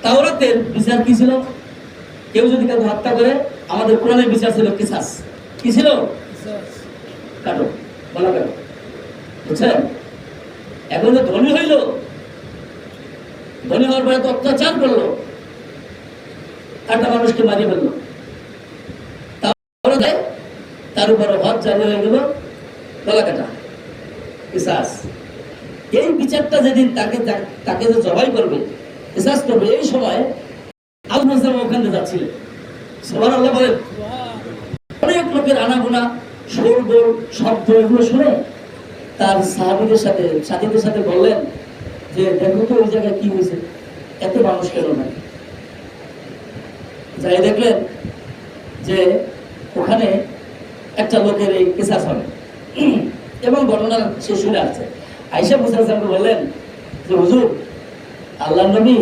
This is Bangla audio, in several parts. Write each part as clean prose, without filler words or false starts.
তাওরাতের বিচার কি ছিল? কেউ যদি কাউকে হত্যা করে, আমাদের কোরআনের বিচার ছিল কিসাস। কি ছিল? কাটো, বলা কাটো। বুঝছেন? এখন যে ধনী হইল, ধনী হওয়ার পরে তো অত্যাচার করলো, একটা মানুষকে মারিয়ে ফেললো, তার উপরে হজ জারি হয়ে গেল, গলা কাটা, কিসাস। এই বিচারটা যেদিন তাকে যে জবাই করবে, কিসাস করবে, এই সময় আল্লাহ ওখানে যাচ্ছিলেন। সুবহানাল্লাহ বলেন। অনেক লোকের আনাগোনা, শোরগোল, শব্দ এগুলো শুনে তার সাথীদের সাথে বললেন যে দেখো তো ওই জায়গায় কি হয়েছে, এত মানুষ কেন নাই? যাই দেখলেন যে ওখানে একটা লোকের এই কিসাস হবে এবং ঘটনা সে শুনে আসছে। আয়েশা মুসাল্লামকে বললেন যে হুজুর, আল্লাহর নবী,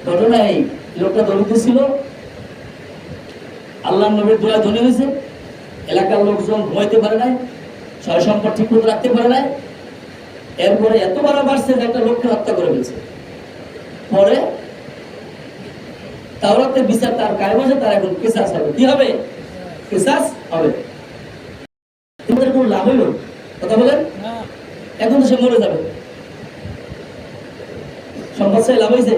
ঘটনায় লোকটা দরিদ্র ছিল, আল্লাহর নবীর দোয়া ধনী হয়েছে, এলাকার লোকজন ঘুমাইতে পারে নাই, সয় সম্পদ ঠিক মতো রাখতে পারে নাই, এরপরে এত বড় বাড়ছে যে একটা লোককে হত্যা করে ফেলছে। পরে তাওরাতের বিচার তার কায়েম হয়েছে, তার এখন কিসাস হবে। কি হবে? কিসাস হবে। তোমাদের কোনো লাভ হইল? কথা বলেন। এখন তো সে মরে যাবে, সম্পদ চাই লাভ হয়েছে?